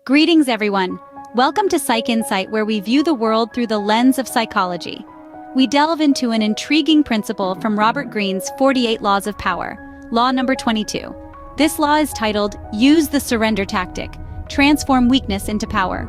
Greetings, everyone. Welcome to Psych Insight, where we view the world through the lens of psychology. We delve into an intriguing principle from Robert Greene's 48 Laws of Power, Law number 22. This law is titled, Use the Surrender Tactic, Transform Weakness into Power.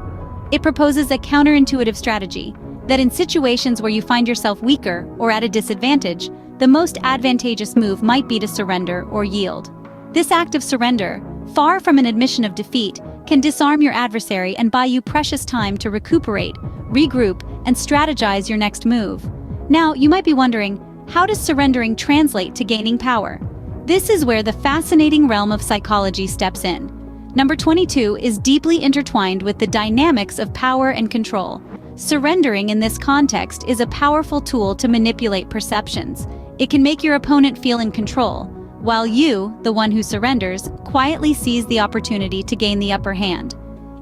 It proposes a counterintuitive strategy that in situations where you find yourself weaker or at a disadvantage, the most advantageous move might be to surrender or yield. This act of surrender, far from an admission of defeat, can disarm your adversary and buy you precious time to recuperate, regroup, and strategize your next move. Now, you might be wondering, how does surrendering translate to gaining power? This is where the fascinating realm of psychology steps in. Number 22 is deeply intertwined with the dynamics of power and control. Surrendering in this context is a powerful tool to manipulate perceptions. It can make your opponent feel in control, while you, the one who surrenders, quietly seize the opportunity to gain the upper hand.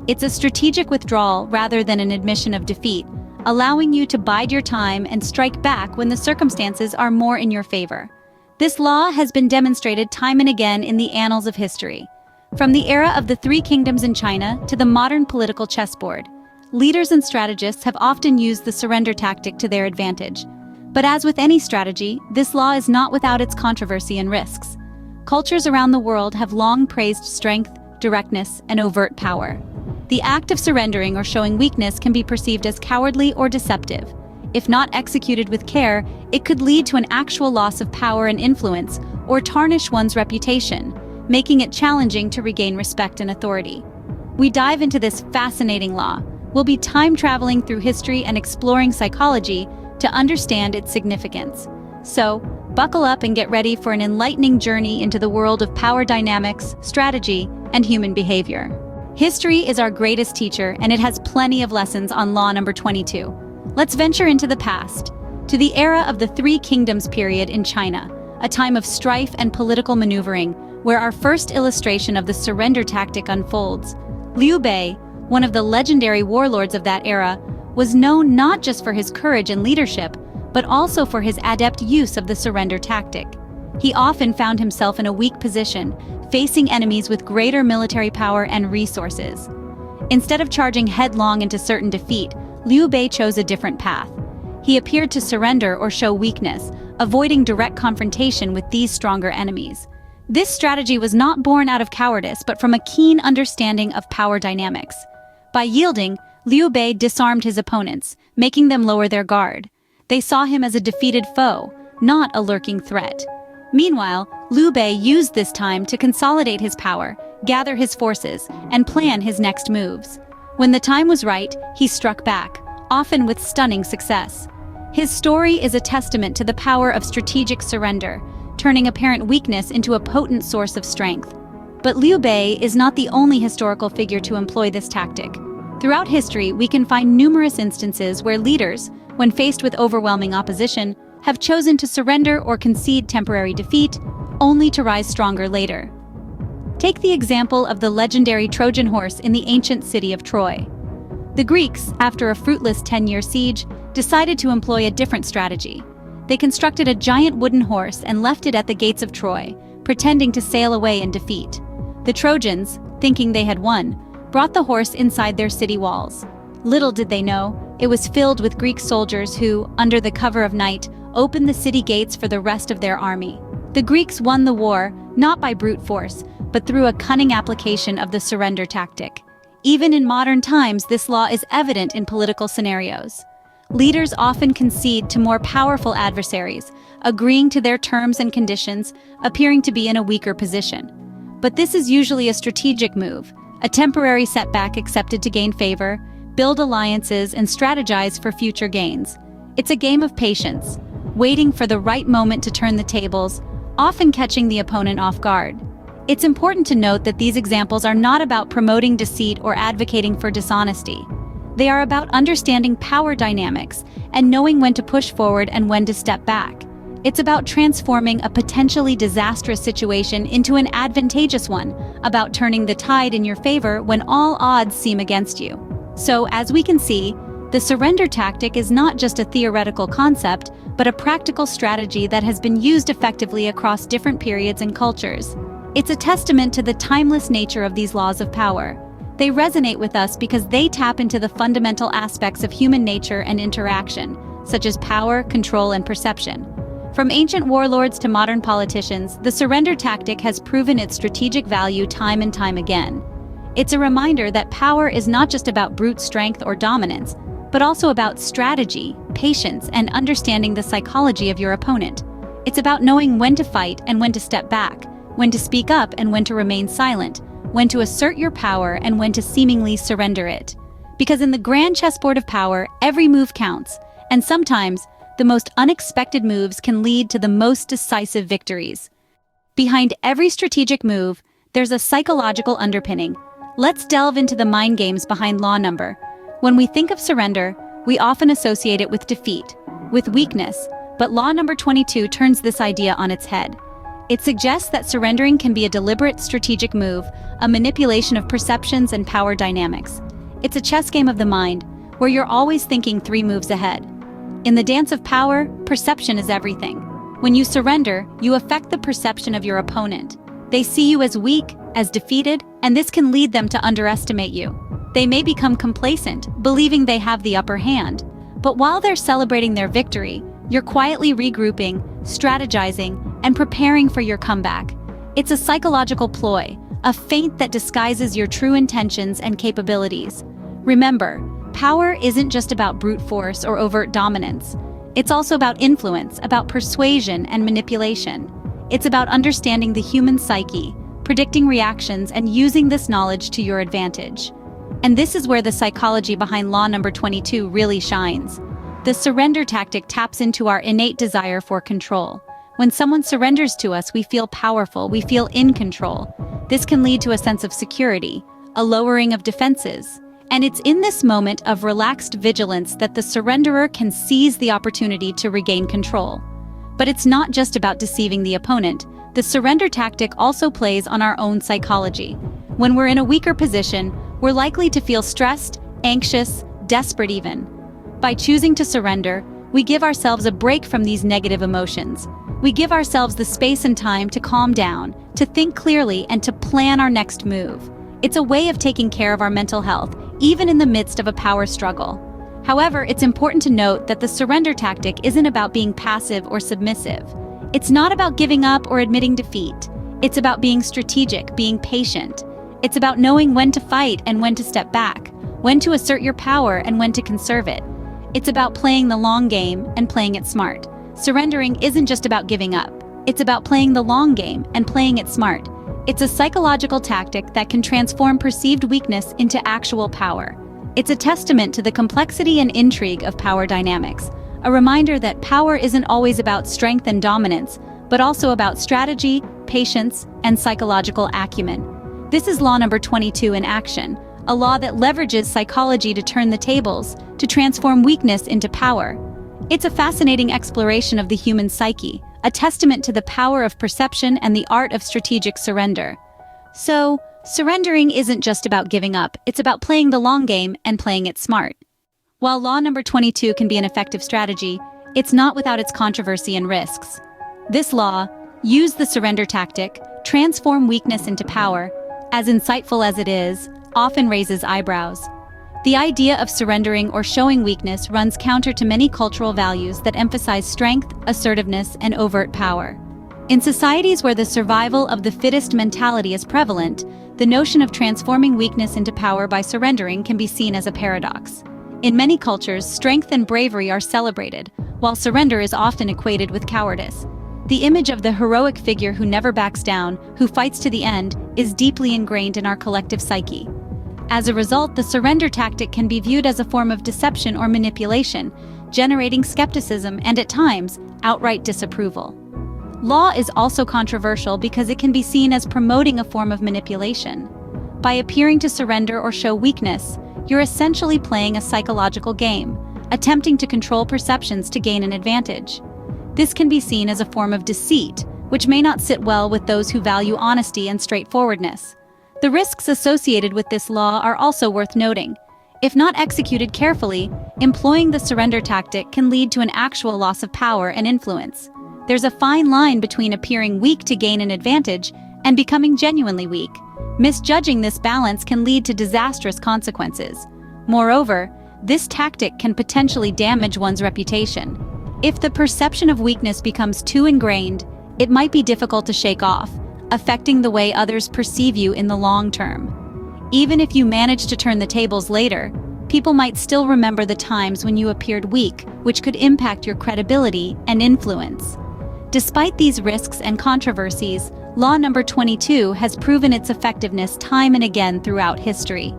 It's a strategic withdrawal rather than an admission of defeat, allowing you to bide your time and strike back when the circumstances are more in your favor. This law has been demonstrated time and again in the annals of history. From the era of the Three Kingdoms in China to the modern political chessboard, leaders and strategists have often used the surrender tactic to their advantage. But as with any strategy, this law is not without its controversy and risks. Cultures around the world have long praised strength, directness, and overt power. The act of surrendering or showing weakness can be perceived as cowardly or deceptive. If not executed with care, it could lead to an actual loss of power and influence, or tarnish one's reputation, making it challenging to regain respect and authority. We dive into this fascinating law. We'll be time-traveling through history and exploring psychology to understand its significance. So, buckle up and get ready for an enlightening journey into the world of power dynamics, strategy, and human behavior. History is our greatest teacher, and it has plenty of lessons on law number 22. Let's venture into the past, to the era of the Three Kingdoms period in China, a time of strife and political maneuvering, where our first illustration of the surrender tactic unfolds. Liu Bei, one of the legendary warlords of that era, was known not just for his courage and leadership, but also for his adept use of the surrender tactic. He often found himself in a weak position, facing enemies with greater military power and resources. Instead of charging headlong into certain defeat, Liu Bei chose a different path. He appeared to surrender or show weakness, avoiding direct confrontation with these stronger enemies. This strategy was not born out of cowardice, but from a keen understanding of power dynamics. By yielding, Liu Bei disarmed his opponents, making them lower their guard. They saw him as a defeated foe, not a lurking threat. Meanwhile, Liu Bei used this time to consolidate his power, gather his forces, and plan his next moves. When the time was right, he struck back, often with stunning success. His story is a testament to the power of strategic surrender, turning apparent weakness into a potent source of strength. But Liu Bei is not the only historical figure to employ this tactic. Throughout history, we can find numerous instances where leaders, when faced with overwhelming opposition, have chosen to surrender or concede temporary defeat, only to rise stronger later. Take the example of the legendary Trojan horse in the ancient city of Troy. The Greeks, after a fruitless 10-year siege, decided to employ a different strategy. They constructed a giant wooden horse and left it at the gates of Troy, pretending to sail away in defeat. The Trojans, thinking they had won, brought the horse inside their city walls. Little did they know, it was filled with Greek soldiers who, under the cover of night, opened the city gates for the rest of their army. The Greeks won the war, not by brute force, but through a cunning application of the surrender tactic. Even in modern times, this law is evident in political scenarios. Leaders often concede to more powerful adversaries, agreeing to their terms and conditions, appearing to be in a weaker position. But this is usually a strategic move, a temporary setback accepted to gain favor, build alliances, and strategize for future gains. It's a game of patience, waiting for the right moment to turn the tables, often catching the opponent off guard. It's important to note that these examples are not about promoting deceit or advocating for dishonesty. They are about understanding power dynamics and knowing when to push forward and when to step back. It's about transforming a potentially disastrous situation into an advantageous one, about turning the tide in your favor when all odds seem against you. So, as we can see, the surrender tactic is not just a theoretical concept, but a practical strategy that has been used effectively across different periods and cultures. It's a testament to the timeless nature of these laws of power. They resonate with us because they tap into the fundamental aspects of human nature and interaction, such as power, control, and perception. From ancient warlords to modern politicians, the surrender tactic has proven its strategic value time and time again. It's a reminder that power is not just about brute strength or dominance, but also about strategy, patience, and understanding the psychology of your opponent. It's about knowing when to fight and when to step back, when to speak up and when to remain silent, when to assert your power and when to seemingly surrender it. Because in the grand chessboard of power, every move counts, and sometimes, the most unexpected moves can lead to the most decisive victories. Behind every strategic move, there's a psychological underpinning. Let's delve into the mind games behind law number. When we think of surrender, we often associate it with defeat, with weakness, but law number 22 turns this idea on its head. It suggests that surrendering can be a deliberate strategic move, a manipulation of perceptions and power dynamics. It's a chess game of the mind, where you're always thinking 3 moves ahead. In the dance of power, perception is everything. When you surrender, you affect the perception of your opponent. They see you as weak, as defeated, and this can lead them to underestimate you. They may become complacent, believing they have the upper hand. But while they're celebrating their victory, you're quietly regrouping, strategizing, and preparing for your comeback. It's a psychological ploy, a feint that disguises your true intentions and capabilities. Remember, power isn't just about brute force or overt dominance. It's also about influence, about persuasion and manipulation. It's about understanding the human psyche, predicting reactions, and using this knowledge to your advantage. And this is where the psychology behind law number 22 really shines. The surrender tactic taps into our innate desire for control. When someone surrenders to us, we feel powerful, we feel in control. This can lead to a sense of security, a lowering of defenses. And it's in this moment of relaxed vigilance that the surrenderer can seize the opportunity to regain control. But it's not just about deceiving the opponent. The surrender tactic also plays on our own psychology. When we're in a weaker position, we're likely to feel stressed, anxious, desperate even. By choosing to surrender, we give ourselves a break from these negative emotions. We give ourselves the space and time to calm down, to think clearly, and to plan our next move. It's a way of taking care of our mental health, even in the midst of a power struggle. However, it's important to note that the surrender tactic isn't about being passive or submissive. It's not about giving up or admitting defeat. It's about being strategic, being patient. It's about knowing when to fight and when to step back, when to assert your power and when to conserve it. It's about playing the long game and playing it smart. Surrendering isn't just about giving up. It's about playing the long game and playing it smart. It's a psychological tactic that can transform perceived weakness into actual power. It's a testament to the complexity and intrigue of power dynamics, a reminder that power isn't always about strength and dominance, but also about strategy, patience, and psychological acumen. This is law number 22 in action, a law that leverages psychology to turn the tables, to transform weakness into power. It's a fascinating exploration of the human psyche, a testament to the power of perception and the art of strategic surrender. So, surrendering isn't just about giving up, it's about playing the long game and playing it smart. While law number 22 can be an effective strategy, it's not without its controversy and risks. This law, use the surrender tactic, transform weakness into power, as insightful as it is, often raises eyebrows. The idea of surrendering or showing weakness runs counter to many cultural values that emphasize strength, assertiveness, and overt power. In societies where the survival of the fittest mentality is prevalent, the notion of transforming weakness into power by surrendering can be seen as a paradox. In many cultures, strength and bravery are celebrated, while surrender is often equated with cowardice. The image of the heroic figure who never backs down, who fights to the end, is deeply ingrained in our collective psyche. As a result, the surrender tactic can be viewed as a form of deception or manipulation, generating skepticism and, at times, outright disapproval. Law is also controversial because it can be seen as promoting a form of manipulation. By appearing to surrender or show weakness, you're essentially playing a psychological game, attempting to control perceptions to gain an advantage. This can be seen as a form of deceit, which may not sit well with those who value honesty and straightforwardness. The risks associated with this law are also worth noting. If not executed carefully, employing the surrender tactic can lead to an actual loss of power and influence. There's a fine line between appearing weak to gain an advantage and becoming genuinely weak. Misjudging this balance can lead to disastrous consequences. Moreover, this tactic can potentially damage one's reputation. If the perception of weakness becomes too ingrained, it might be difficult to shake off, affecting the way others perceive you in the long term. Even if you manage to turn the tables later, people might still remember the times when you appeared weak, which could impact your credibility and influence. Despite these risks and controversies, law number 22 has proven its effectiveness time and again throughout history.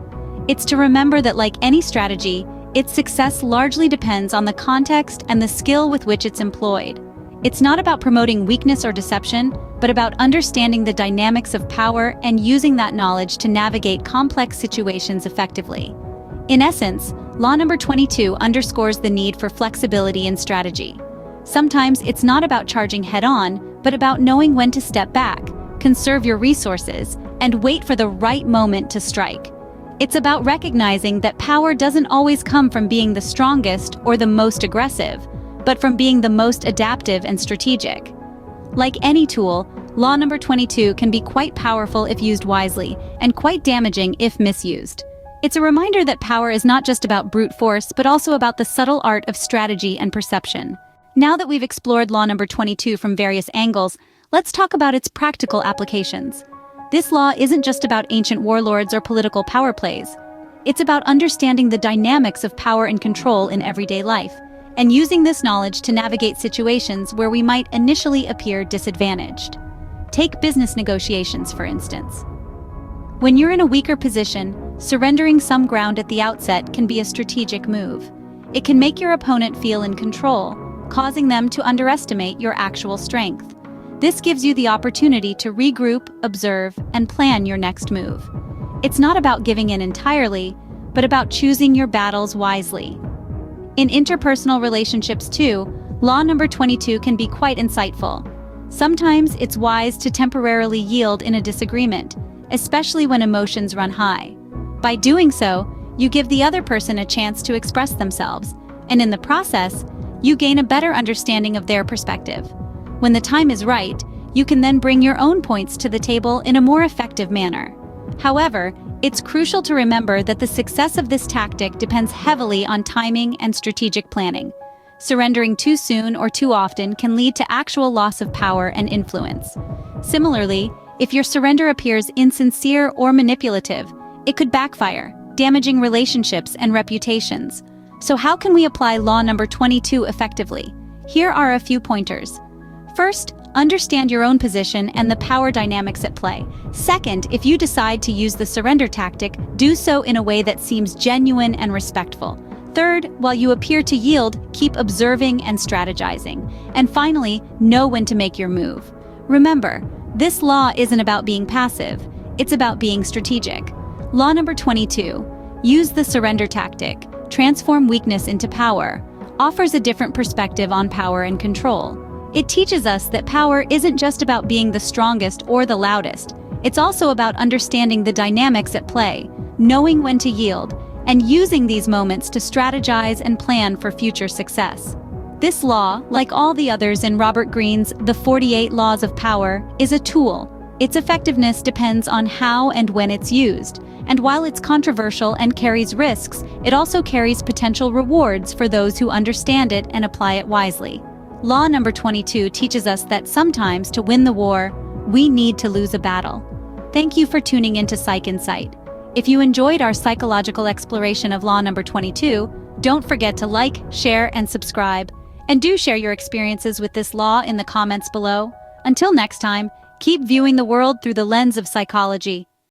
It's to remember that, like any strategy, its success largely depends on the context and the skill with which it's employed. It's not about promoting weakness or deception, but about understanding the dynamics of power and using that knowledge to navigate complex situations effectively. In essence, law number 22 underscores the need for flexibility in strategy. Sometimes it's not about charging head-on, but about knowing when to step back, conserve your resources, and wait for the right moment to strike. It's about recognizing that power doesn't always come from being the strongest or the most aggressive, but from being the most adaptive and strategic. Like any tool, law number 22 can be quite powerful if used wisely, and quite damaging if misused. It's a reminder that power is not just about brute force, but also about the subtle art of strategy and perception. Now that we've explored law number 22 from various angles, let's talk about its practical applications. This law isn't just about ancient warlords or political power plays. It's about understanding the dynamics of power and control in everyday life, and using this knowledge to navigate situations where we might initially appear disadvantaged. Take business negotiations, for instance. When you're in a weaker position, surrendering some ground at the outset can be a strategic move. It can make your opponent feel in control, causing them to underestimate your actual strength. This gives you the opportunity to regroup, observe, and plan your next move. It's not about giving in entirely, but about choosing your battles wisely. In interpersonal relationships too, law number 22 can be quite insightful. Sometimes it's wise to temporarily yield in a disagreement, especially when emotions run high. By doing so, you give the other person a chance to express themselves, and in the process, you gain a better understanding of their perspective. When the time is right, you can then bring your own points to the table in a more effective manner. However, it's crucial to remember that the success of this tactic depends heavily on timing and strategic planning. Surrendering too soon or too often can lead to actual loss of power and influence. Similarly, if your surrender appears insincere or manipulative, it could backfire, damaging relationships and reputations. So how can we apply law number 22 effectively? Here are a few pointers. First, understand your own position and the power dynamics at play. Second, if you decide to use the surrender tactic, do so in a way that seems genuine and respectful. Third, while you appear to yield, keep observing and strategizing. And finally, know when to make your move. Remember, this law isn't about being passive, it's about being strategic. Law number 22, use the surrender tactic, transform weakness into power, offers a different perspective on power and control. It teaches us that power isn't just about being the strongest or the loudest. It's also about understanding the dynamics at play, knowing when to yield, and using these moments to strategize and plan for future success. This law, like all the others in Robert Greene's The 48 Laws of Power, is a tool. Its effectiveness depends on how and when it's used. And while it's controversial and carries risks, it also carries potential rewards for those who understand it and apply it wisely. Law number 22 teaches us that sometimes to win the war, we need to lose a battle. Thank you for tuning into Psych Insight. If you enjoyed our psychological exploration of law number 22, don't forget to like, share, and subscribe. And do share your experiences with this law in the comments below. Until next time, keep viewing the world through the lens of psychology.